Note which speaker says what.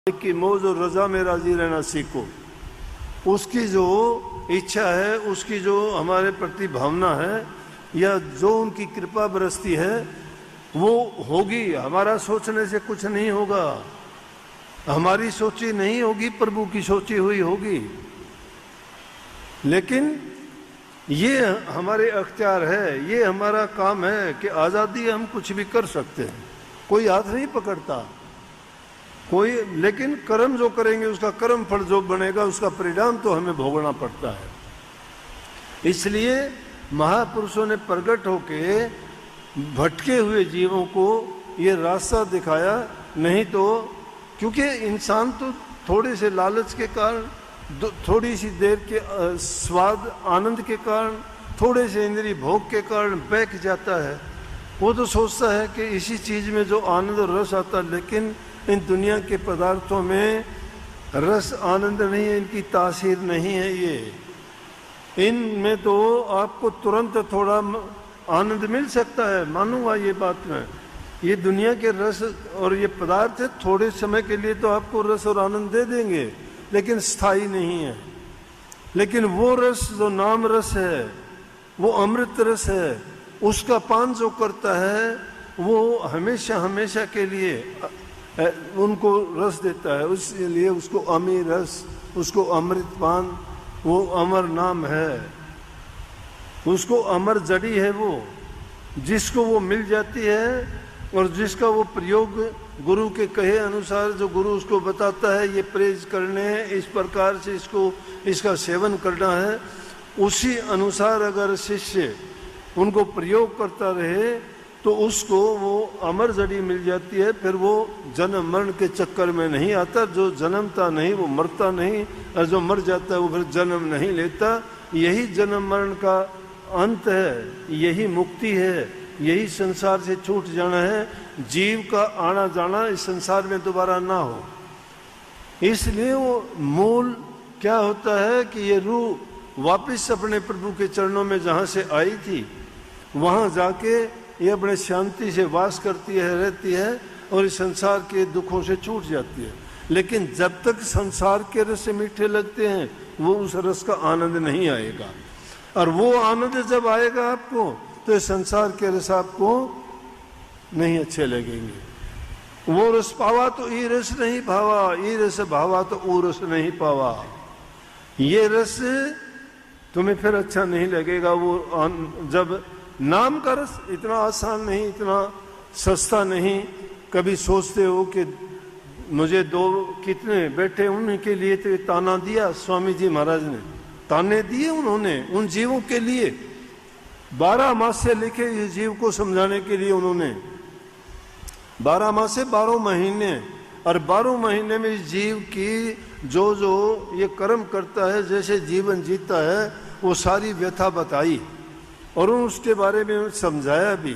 Speaker 1: की मौज और रजा में राजी रहना सीखो। उसकी जो इच्छा है, उसकी जो हमारे प्रति भावना है, या जो उनकी कृपा बरसती है वो होगी। हमारा सोचने से कुछ नहीं होगा, हमारी सोची नहीं होगी, प्रभु की सोची हुई होगी। लेकिन ये हमारे अख्तियार है, ये हमारा काम है कि आज़ादी हम कुछ भी कर सकते हैं, कोई हाथ नहीं पकड़ता कोई। लेकिन कर्म जो करेंगे उसका कर्म फल जो बनेगा उसका परिणाम तो हमें भोगना पड़ता है। इसलिए महापुरुषों ने प्रकट होके भटके हुए जीवों को ये रास्ता दिखाया। नहीं तो क्योंकि इंसान तो थोड़े से लालच के कारण, थोड़ी सी देर के स्वाद आनंद के कारण, थोड़े से इंद्रिय भोग के कारण बहक जाता है। वो तो सोचता है कि इसी चीज़ में जो आनंद और रस आता है, लेकिन इन दुनिया के पदार्थों में रस आनंद नहीं है, इनकी तासीर नहीं है। ये इनमें तो आपको तुरंत थोड़ा आनंद मिल सकता है, मानूंगा ये बात में। ये दुनिया के रस और ये पदार्थ थोड़े समय के लिए तो आपको रस और आनंद दे देंगे, लेकिन स्थायी नहीं है। लेकिन वो रस जो नाम रस है, वो अमृत रस है, उसका पान जो करता है वो हमेशा हमेशा के लिए उनको रस देता है। इसलिए उसको अमीर रस, उसको अमृत पान, वो अमर नाम है, उसको अमर जड़ी है वो, जिसको वो मिल जाती है और जिसका वो प्रयोग गुरु के कहे अनुसार, जो गुरु उसको बताता है ये परहेज करने हैं, इस प्रकार से इसका सेवन करना है, उसी अनुसार अगर शिष्य उनको प्रयोग करता रहे तो उसको वो अमर जड़ी मिल जाती है। फिर वो जन्म मरण के चक्कर में नहीं आता। जो जन्मता नहीं वो मरता नहीं, और जो मर जाता है वो फिर जन्म नहीं लेता। यही जन्म मरण का अंत है, यही मुक्ति है, यही संसार से छूट जाना है। जीव का आना जाना इस संसार में दोबारा ना हो। इसलिए वो मूल क्या होता है कि ये रूह वापस अपने प्रभु के चरणों में जहाँ से आई थी वहाँ जाके ये अपने शांति से वास करती है, रहती है, और इस संसार के दुखों से छूट जाती है। लेकिन जब तक संसार के रस मीठे लगते हैं वो उस रस का आनंद नहीं आएगा। और वो आनंद जब आएगा आपको तो इस संसार के रस आपको नहीं अच्छे लगेंगे। वो रस पावा तो ई रस नहीं भावा, ई रस भावा तो ऊ रस नहीं पावा। ये रस तुम्हें फिर अच्छा नहीं लगेगा। वो जब नाम का रस इतना आसान नहीं, इतना सस्ता नहीं। कभी सोचते हो कि मुझे दो कितने बैठे उनके लिए तो ताना दिया स्वामी जी महाराज ने, ताने दिए उन्होंने उन जीवों के लिए। 12 मास से लिखे इस जीव को समझाने के लिए उन्होंने 12 मास से 12 महीने, और 12 महीने में इस जीव की जो ये कर्म करता है, जैसे जीवन जीता है, वो सारी व्यथा बताई और उसके बारे में समझाया भी।